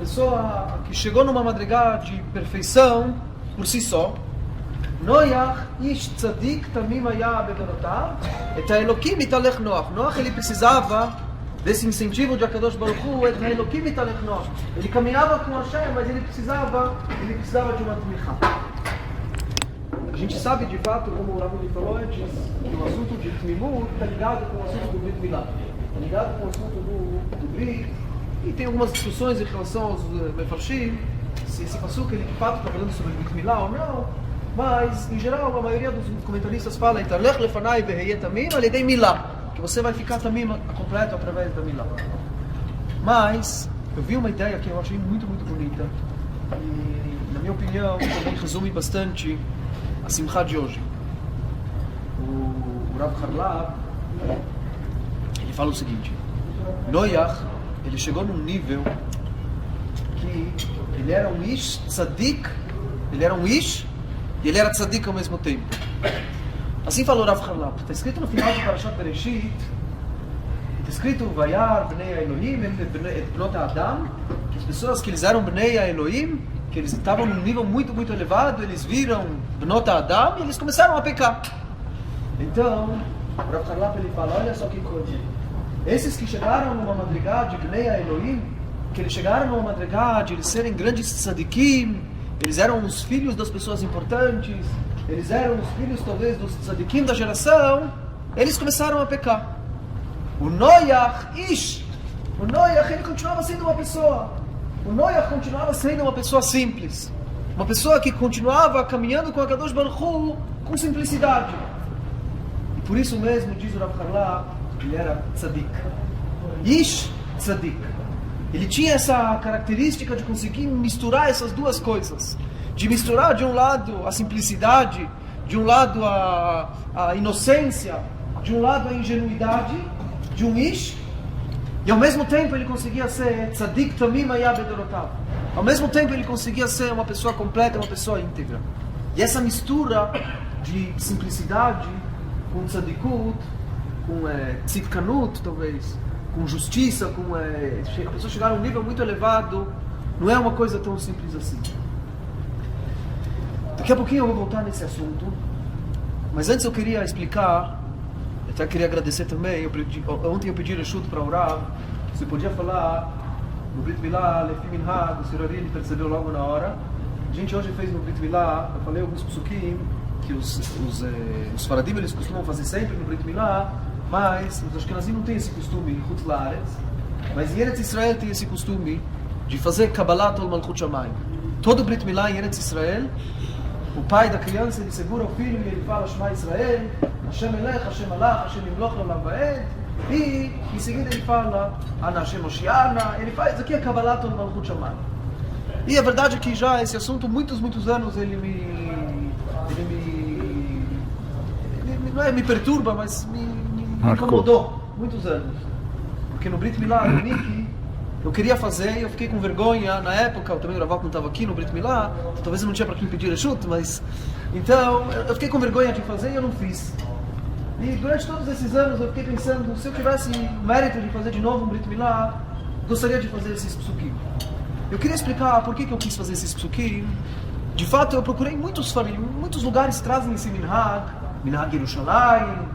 pessoa que chegou numa madrigá de perfeição por si só. Noach ish tzadik tamim haya bedorotav et haElokim italech Noach. Noach, ele precisava desse incentivo de Akadosh Baruch Hu, et haElokim italech Noach. Ele caminhava com Hashem, mas ele precisava de uma tmichá. A gente sabe de fato, como o Rabi falou antes, que o assunto de Tmimut está ligado com o assunto do Brit Milá, está ligado com o assunto do Brit, e tem algumas discussões em relação aos Mefarshim, se esse passuco ele de fato está falando sobre Brit Milá ou não, mas em geral a maioria dos comentaristas fala Italech lefanai veheye tamim alidei Milá, que você vai ficar tamim completo através da Milá. Mas eu vi uma ideia que eu achei muito, muito bonita, e na minha opinião também resume bastante a Simcha de hoje. O Rav Harlab, ele fala o seguinte: Noach, ele chegou num nível que ele era um ish tzadik, ele era um ish e ele era tzadik ao mesmo tempo. Assim falou o Rav Harlab. Está escrito no final de Parashat Bereshit, está escrito Vayar bnei Elohim et bnot Adam, que as pessoas que eles eram bnei Elohim, que eles estavam num nível muito, muito elevado, eles viram Bnot Adam e eles começaram a pecar. Então, o Rav Harlab ele fala, olha só que coisa. Esses que chegaram numa madrigá de Bnei Elohim, que eles chegaram numa madrigá de eles serem grandes tzadikim, eles eram os filhos das pessoas importantes, eles eram os filhos talvez dos tzadikim da geração, eles começaram a pecar. O Noach, ele continuava sendo uma pessoa. O Noach continuava sendo uma pessoa simples, uma pessoa que continuava caminhando com a Kadosh Baruch Hu com simplicidade. E por isso mesmo, diz o Rav Harlab, ele era tzadik. Ish tzadik. Ele tinha essa característica de conseguir misturar essas duas coisas. De misturar de um lado a simplicidade, de um lado a inocência, de um lado a ingenuidade, de um ish. E ao mesmo tempo ele conseguia ser tzadik tamim haya bedorotav. Ao mesmo tempo ele conseguia ser uma pessoa completa, uma pessoa íntegra. E essa mistura de simplicidade com tzadikut, com tzidkanut talvez, com justiça, com a pessoa chegar a um nível muito elevado, não é uma coisa tão simples assim. Daqui a pouquinho eu vou voltar nesse assunto, mas antes eu queria explicar. Até queria agradecer também, ontem eu pedi reshut para orar, se podia falar no Brit Milá, Lefi Minhag, o Sr. Ari percebeu logo na hora. A gente hoje fez no Brit Milá, eu falei alguns psukim que os faradim eles costumam fazer sempre no Brit Milá, mas os ashkenazim não têm esse costume em Chutz Laaretz, mas em Eretz Israel tem esse costume de fazer Kabbalat ol Malchut Shamayim. Todo Brit Milá em Eretz Israel, o pai da criança ele segura o filho e ele fala Shema Israel, Hashem Elech, Hashem Alach, Hashem Imloch Olam Vaed, e em seguida ele fala Ana Hashem Oshiana, ele faz aqui a Kabbalat ol Malchut Shamayim. E a verdade é que já esse assunto, muitos anos não é me perturba, mas me incomodou, muitos anos. Porque no Brit Milá, no Miki, eu queria fazer, eu fiquei com vergonha na época, também o Rav não estava aqui no Brit Milá, talvez eu não tinha para quem pedir reshut, mas então eu fiquei com vergonha de fazer e eu não fiz. E durante todos esses anos eu fiquei pensando, se eu tivesse mérito de fazer de novo um Brit Milá, gostaria de fazer esses psukim. Eu queria explicar por que eu quis fazer esses psukim. De fato, eu procurei muitos lugares trazem esse Minhag Yerushalayim,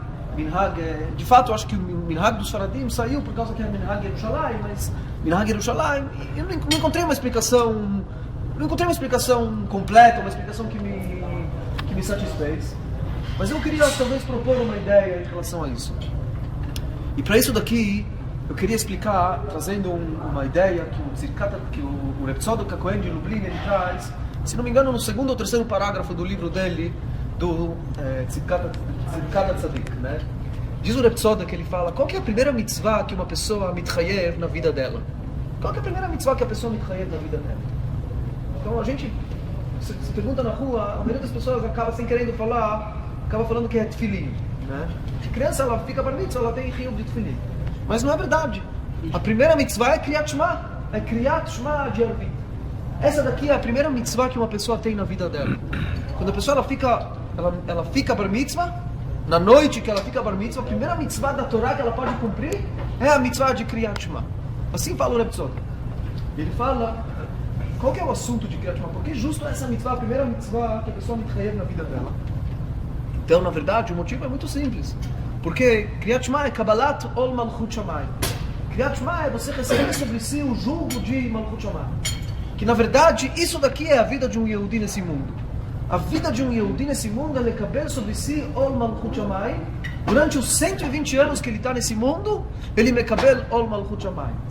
de fato, eu acho que o Minhag dos Faradim saiu por causa que era Minhag Yerushalayim, mas Minhag Yerushalayim, eu não encontrei uma explicação, completa, uma explicação que me satisfez. Mas eu queria talvez propor uma ideia em relação a isso. E para isso daqui, eu queria explicar, trazendo uma ideia que o Reb Tzadok HaKohen de Lublin ele traz, se não me engano, no segundo ou terceiro parágrafo do livro dele, do Tzidkat HaTzadik, né? Diz o Reb Tzadok que ele fala, qual que é a primeira mitzvah que uma pessoa mitchayev na vida dela? Qual que é a primeira mitzvah que a pessoa mitchayev na vida dela? Então a gente se pergunta na rua, a maioria das pessoas acaba sem querendo falar, acaba falando que é tefilim, né? A criança, ela fica bar mitzvah, ela tem riub de tefilim. Mas não é verdade. A primeira mitzvah é Kriyat Shema de Arvit. Essa daqui é a primeira mitzvah que uma pessoa tem na vida dela. Quando a pessoa ela fica bar mitzvah, na noite que ela fica bar mitzvah, a primeira mitzvah da Torá que ela pode cumprir é a mitzvah de Kriyat Shema. Assim fala o Reb Tzadok. Ele fala, qual que é o assunto de Kriyat Shema? Porque justo essa mitzvah, a primeira mitzvah que a pessoa mitchayev na vida dela. Então, na verdade, o motivo é muito simples. Porque Kriyat Shema é Kabbalat Ol Malchut Shamayim. Kriyat Shema é você receber sobre si o jugo de Malchut Shamayim. Que, na verdade, isso daqui é a vida de um Yehudi nesse mundo. A vida de um Yehudi nesse mundo é lecaber sobre si Ol Malchut Shamayim. Durante os 120 anos que ele está nesse mundo, ele mekabel Ol Malchut Shamayim.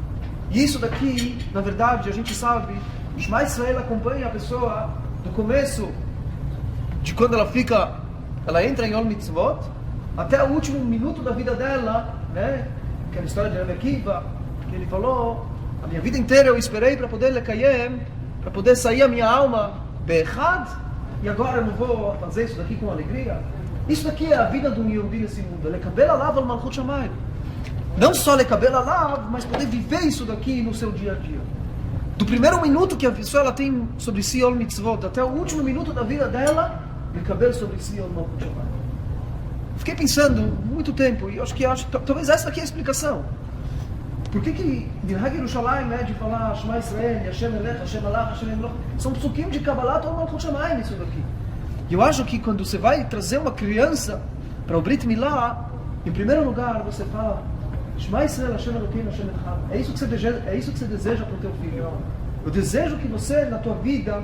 E isso daqui, na verdade, a gente sabe, o Shema Israel acompanha a pessoa do começo, de quando ela entra em Ol Mitzvot, até o último minuto da vida dela, né? Aquela história de Rebbe Akiva, que ele falou, a minha vida inteira eu esperei para poder lekayem, para poder sair a minha alma be'echad, e agora eu não vou fazer isso daqui com alegria. Isso daqui é a vida do Yehudi nesse mundo, lekabel alav al malchut shamayim. Não só lekabel alav, mas poder viver isso daqui no seu dia a dia. Do primeiro minuto que a pessoa ela tem sobre si Ol Mitzvot, até o último minuto da vida dela, lekabel sobre si Ol Malchut Shamayim. Fiquei pensando muito tempo, e acho que talvez essa aqui é a explicação. Por que Minhag Yerushalayim é de falar Shema Israel, Hashem Elech, Hashem Alach, Hashem Emloch? São psukim de Kabbalat Ol Malchut Shamayim isso daqui. E eu acho que quando você vai trazer uma criança para o Brit Milá, em primeiro lugar você fala Shema Israel, Hashem Elokeinu, Hashem Echad. É isso que você deseja para o teu filho. Eu desejo que você, na tua vida,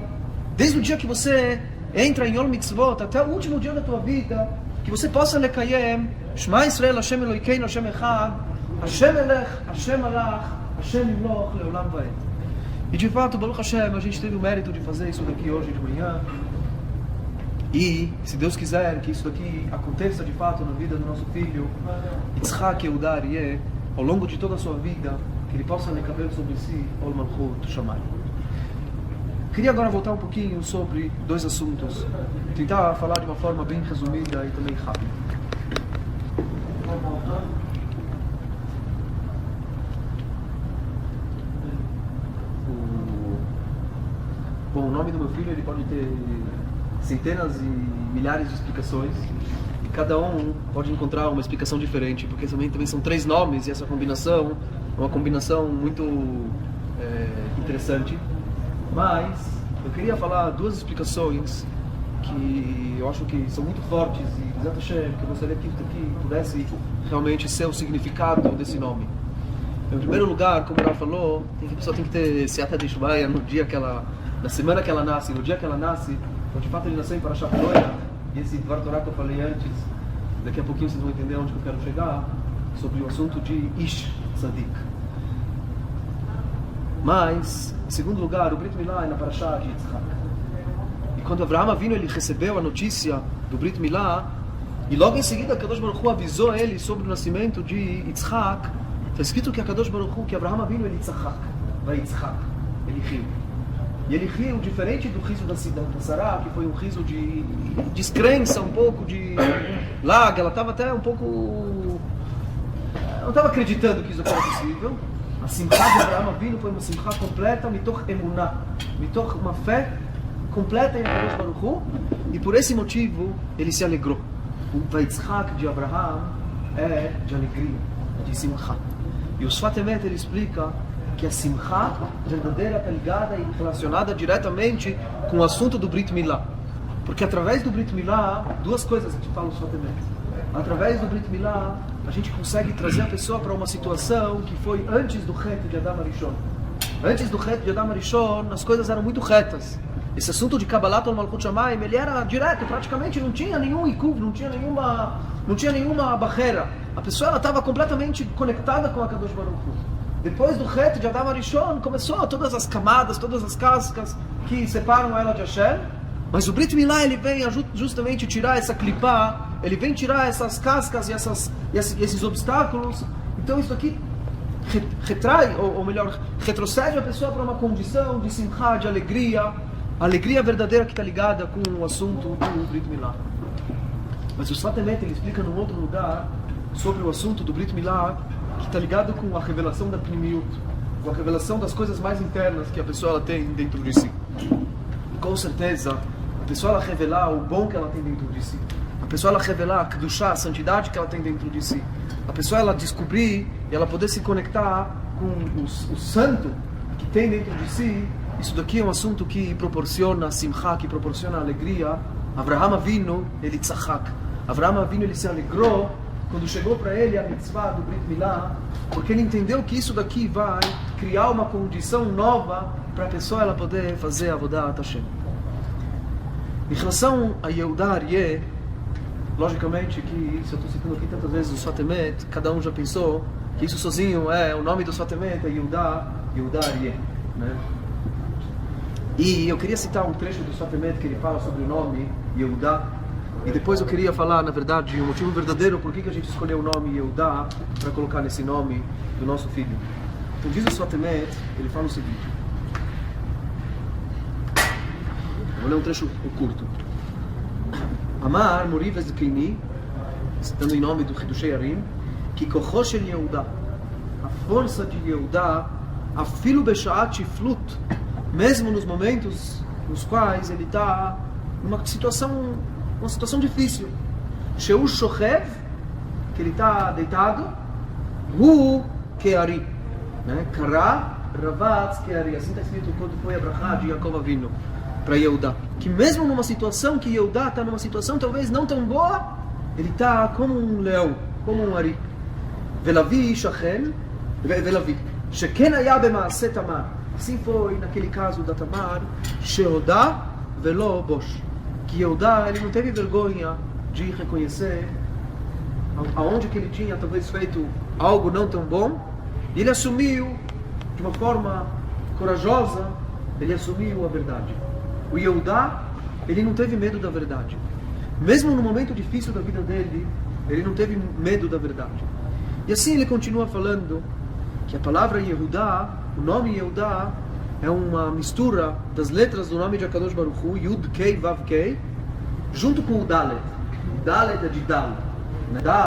desde o dia que você entra em Yom Mitzvot, até o último dia da tua vida, que você possa lekayem Shema Israel, Hashem Elokeinu, Hashem Echad, Hashem Elech, Hashem Alach, Hashem Emloch, Leolam Vaed. E de fato, Baruch Hashem, a gente teve o mérito de fazer isso daqui hoje de manhã. E, se Deus quiser que isso daqui aconteça de fato na vida do nosso filho, Yitzhak Yehuda Aryeh, ao longo de toda a sua vida, que ele possa lecaber sobre si Ol Malchut Shamayim. Queria agora voltar um pouquinho sobre dois assuntos. Tentar falar de uma forma bem resumida e também rápida. Bom, o nome do meu filho ele pode ter centenas e milhares de explicações, e cada um pode encontrar uma explicação diferente, porque também são três nomes, e essa combinação é uma combinação muito interessante. Mas eu queria falar duas explicações que eu acho que são muito fortes, e Bezat Hashem, que eu gostaria que pudesse realmente ser o significado desse nome. Em primeiro lugar, como ela falou, a pessoa tem que ter Seata de Shuvaya no dia que na semana que ela nasce, no dia que ela nasce. Então, de fato, ele nasceu em Parashat Loya, e esse Dvar Torah que eu falei antes, daqui a pouquinho vocês vão entender onde eu quero chegar, sobre o assunto de Ish Tzadik. Mas, em segundo lugar, o Brit Milá é na Parashat de Yitzhak. E quando Avraham Avinu ele recebeu a notícia do Brit Milá, e logo em seguida, Kadosh Baruch Hu avisou ele sobre o nascimento de Yitzhak, está escrito que Kadosh Baruch Hu, que Avraham Avinu ele Yitzhak, vai Yitzhak, ele riu. E ele riu diferente do riso da Sará, que foi um riso de descrença, um pouco de lágrima. Ela estava até um pouco... não estava acreditando que isso era possível. A simcha de Avraham Avinu foi uma simcha completa, mitoch emuná, mitoch uma fé completa em Kadosh Baruch Hu, e por esse motivo ele se alegrou. O Vaitzchak de Avraham é de alegria, de simcha. E o Sfat Emet ele explica que a simcha verdadeira está ligada e relacionada diretamente com o assunto do Brit Milá. Porque através do Brit Milá, duas coisas que falam Sfat Emet. Através do Brit Milá, a gente consegue trazer a pessoa para uma situação que foi antes do reto de Adam Arishon. Antes do reto de Adam Arishon, as coisas eram muito retas. Esse assunto de Kabbalat Ol Malchut Shamayim, ele era direto, praticamente não tinha nenhum ikuv, não tinha nenhuma barreira. A pessoa estava completamente conectada com a Kadosh Baruch Hu. Depois do reto de Adam Arishon, começou todas as camadas, todas as cascas que separam ela de Hashem. Mas o Brit Milá, ele vem justamente tirar essa clipá, ele vem tirar essas cascas e esses obstáculos. Então isso aqui retrai, ou melhor, retrocede a pessoa para uma condição de simcha, de alegria, a alegria verdadeira que está ligada com o assunto do Brit Milá. Mas o Sfat Emet, ele explica num outro lugar sobre o assunto do Brit Milá, que está ligado com a revelação da Pnimiut, com a revelação das coisas mais internas que a pessoa ela tem dentro de si. E com certeza, a pessoa ela revelar o bom que ela tem dentro de si, a pessoa ela revelar a Kedushá, a santidade que ela tem dentro de si, a pessoa ela descobrir e ela poder se conectar com o santo que tem dentro de si, isso daqui é um assunto que proporciona simcha, que proporciona alegria. Avraham Avinu, ele tzachak. Avraham Avinu, ele se alegrou quando chegou para ele a mitzvah do Brit Milá, porque ele entendeu que isso daqui vai criar uma condição nova para a pessoa ela poder fazer a Avodat Hashem. Em relação a Yehuda Aryeh, logicamente que, se eu estou citando aqui tantas vezes o Sfat Emet, cada um já pensou que isso sozinho o nome do Sfat Emet é Yehuda Aryeh, né? E eu queria citar um trecho do Sfat Emet que ele fala sobre o nome Yehuda, e depois eu queria falar, na verdade, o motivo verdadeiro por que a gente escolheu o nome Yehuda para colocar nesse nome do nosso filho. Então diz o Sfat Emet, ele fala o seguinte, vou ler um trecho curto. Amar Mori Vezekini, citando em nome do Hidushei Arim, que Kocho Shel Yehuda, a força de Yehuda, afilo Beshaat Shiflut, mesmo nos momentos nos quais ele está numa situação difícil. Sheu Shochev, que ele está deitado, Hu Keari, né? Kara Ravatz Keari, assim está escrito quando foi a brachá de Yaakov Avinu para Yehuda, que mesmo numa situação que Yehuda está numa situação talvez não tão boa, ele está como um leão, como um ari. Velavi Shachem, Velavi Sheken Haya B'Maaseh Tamar, assim foi naquele caso da Tamar, Shehoda Velo Bosh, que Yehuda ele não teve vergonha de reconhecer aonde que ele tinha talvez feito algo não tão bom, e ele assumiu de uma forma corajosa, ele assumiu a verdade. O Yehuda, ele não teve medo da verdade. Mesmo no momento difícil da vida dele, ele não teve medo da verdade. E assim ele continua falando que a palavra Yehuda, o nome Yehuda, é uma mistura das letras do nome de Akadosh Baruch Hu, Yud Kei Vav Kei, junto com o Dalet. O Dalet é de Dal, né?